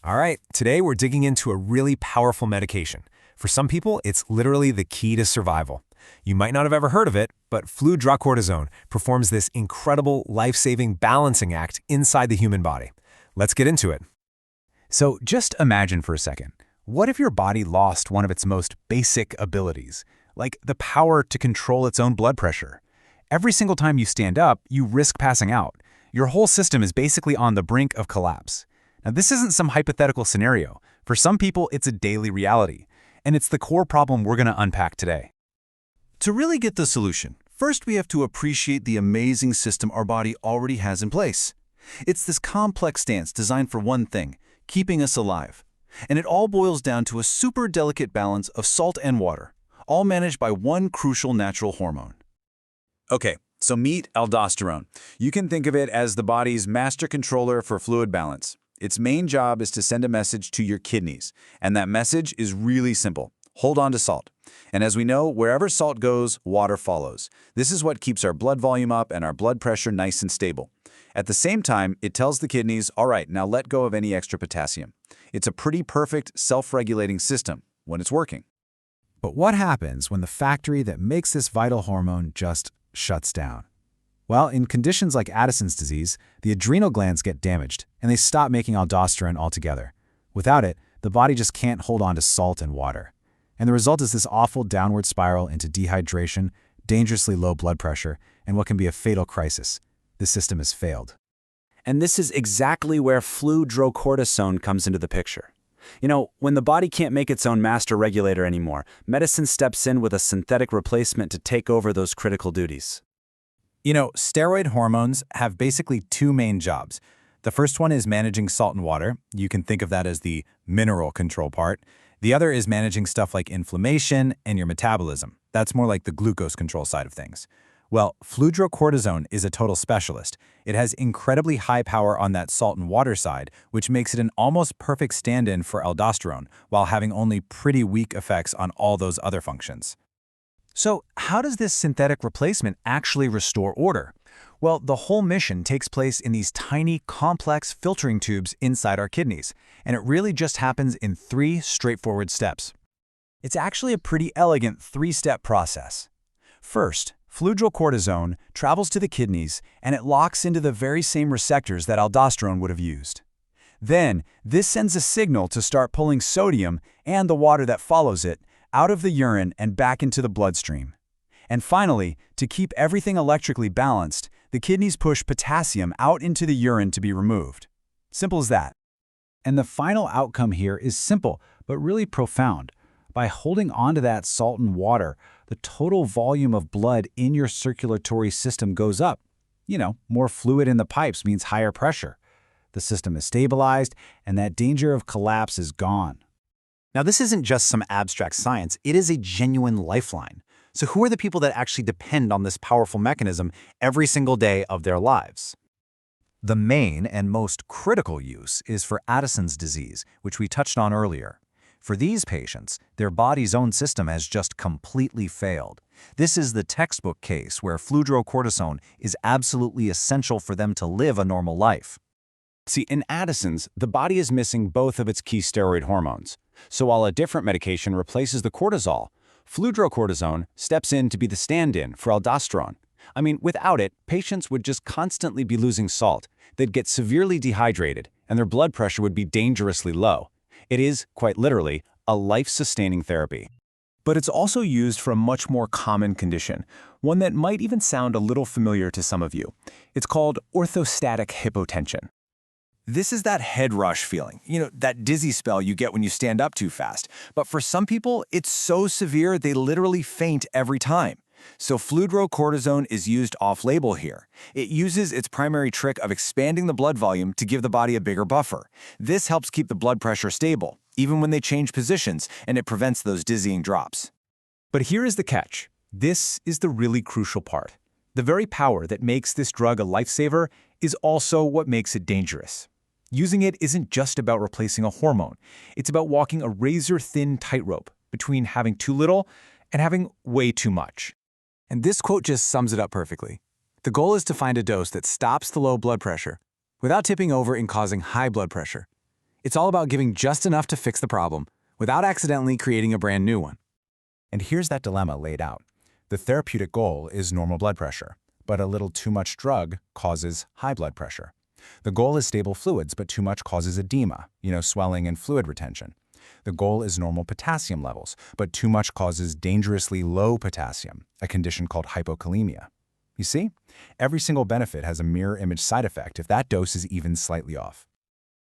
All right, today we're digging into a really powerful medication. For some people, it's literally the key to survival. You might not have ever heard of it, but fludrocortisone performs this incredible life-saving balancing act inside the human body. Let's get into it. So just imagine for a second, what if your body lost one of its most basic abilities, like the power to control its own blood pressure? Every single time you stand up, you risk passing out. Your whole system is basically on the brink of collapse. Now, this isn't some hypothetical scenario. For some people, it's a daily reality, and it's the core problem we're going to unpack today. To really get the solution, first we have to appreciate the amazing system our body already has in place. It's this complex dance designed for one thing, keeping us alive. And it all boils down to a super delicate balance of salt and water, all managed by one crucial natural hormone. Okay, so meet aldosterone. You can think of it as the body's master controller for fluid balance. Its main job is to send a message to your kidneys, and that message is really simple. Hold on to salt. And as we know, wherever salt goes, water follows. This is what keeps our blood volume up and our blood pressure nice and stable. At the same time, it tells the kidneys, all right, now let go of any extra potassium. It's a pretty perfect self-regulating system when it's working. But what happens when the factory that makes this vital hormone just shuts down? Well, in conditions like Addison's disease, the adrenal glands get damaged, and they stop making aldosterone altogether. Without it, the body just can't hold on to salt and water. And the result is this awful downward spiral into dehydration, dangerously low blood pressure, and what can be a fatal crisis. The system has failed. And this is exactly where fludrocortisone comes into the picture. You know, when the body can't make its own master regulator anymore, medicine steps in with a synthetic replacement to take over those critical duties. You know, steroid hormones have basically two main jobs. The first one is managing salt and water. You can think of that as the mineral control part. The other is managing stuff like inflammation and your metabolism. That's more like the glucose control side of things. Well, fludrocortisone is a total specialist. It has incredibly high power on that salt and water side, which makes it an almost perfect stand-in for aldosterone, while having only pretty weak effects on all those other functions. So how does this synthetic replacement actually restore order? Well, the whole mission takes place in these tiny, complex filtering tubes inside our kidneys, and it really just happens in 3 straightforward steps. It's actually a pretty elegant 3-step process. First, fludrocortisone travels to the kidneys, and it locks into the very same receptors that aldosterone would have used. Then, this sends a signal to start pulling sodium and the water that follows it out of the urine and back into the bloodstream. And finally, to keep everything electrically balanced, the kidneys push potassium out into the urine to be removed. Simple as that. And the final outcome here is simple, but really profound. By holding onto that salt and water, the total volume of blood in your circulatory system goes up. You know, more fluid in the pipes means higher pressure. The system is stabilized, and that danger of collapse is gone. Now, this isn't just some abstract science, it is a genuine lifeline. So who are the people that actually depend on this powerful mechanism every single day of their lives? The main and most critical use is for Addison's disease, which we touched on earlier. For these patients, their body's own system has just completely failed. This is the textbook case where fludrocortisone is absolutely essential for them to live a normal life. See, in Addison's, the body is missing both of its key steroid hormones. So while a different medication replaces the cortisol, fludrocortisone steps in to be the stand-in for aldosterone. I mean, without it, patients would just constantly be losing salt. They'd get severely dehydrated, and their blood pressure would be dangerously low. It is, quite literally, a life-sustaining therapy. But it's also used for a much more common condition, one that might even sound a little familiar to some of you. It's called orthostatic hypotension. This is that head rush feeling, that dizzy spell you get when you stand up too fast. But for some people, it's so severe they literally faint every time. So fludrocortisone is used off-label here. It uses its primary trick of expanding the blood volume to give the body a bigger buffer. This helps keep the blood pressure stable, even when they change positions, and it prevents those dizzying drops. But here is the catch. This is the really crucial part. The very power that makes this drug a lifesaver is also what makes it dangerous. Using it isn't just about replacing a hormone. It's about walking a razor-thin tightrope between having too little and having way too much. And this quote just sums it up perfectly. The goal is to find a dose that stops the low blood pressure without tipping over and causing high blood pressure. It's all about giving just enough to fix the problem, without accidentally creating a brand new one. And here's that dilemma laid out. The therapeutic goal is normal blood pressure, but a little too much drug causes high blood pressure. The goal is stable fluids, but too much causes edema, swelling and fluid retention. The goal is normal potassium levels, but too much causes dangerously low potassium, a condition called hypokalemia. You see? Every single benefit has a mirror image side effect if that dose is even slightly off.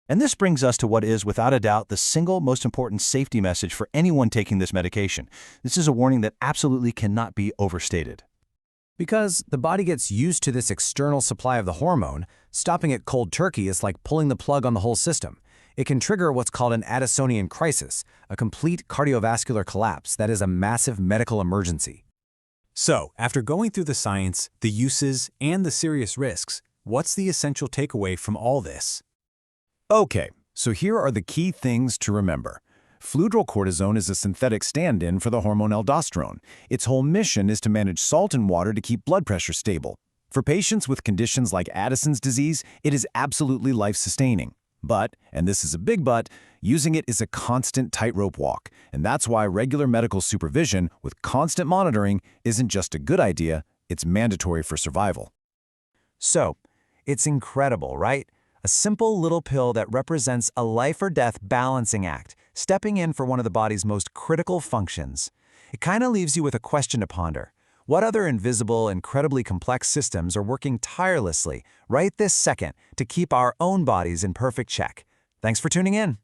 And this brings us to what is, without a doubt, the single most important safety message for anyone taking this medication. This is a warning that absolutely cannot be overstated. Because the body gets used to this external supply of the hormone, stopping it cold turkey is like pulling the plug on the whole system. It can trigger what's called an Addisonian crisis, a complete cardiovascular collapse that is a massive medical emergency. So, after going through the science, the uses, and the serious risks, what's the essential takeaway from all this? Okay, so here are the key things to remember. Fludrocortisone is a synthetic stand-in for the hormone aldosterone. Its whole mission is to manage salt in water to keep blood pressure stable. For patients with conditions like Addison's disease, it is absolutely life-sustaining. But, and this is a big but, using it is a constant tightrope walk, and that's why regular medical supervision with constant monitoring isn't just a good idea, it's mandatory for survival. So, it's incredible, right? A simple little pill that represents a life-or-death balancing act, stepping in for one of the body's most critical functions. It kind of leaves you with a question to ponder. What other invisible, incredibly complex systems are working tirelessly right this second to keep our own bodies in perfect check? Thanks for tuning in.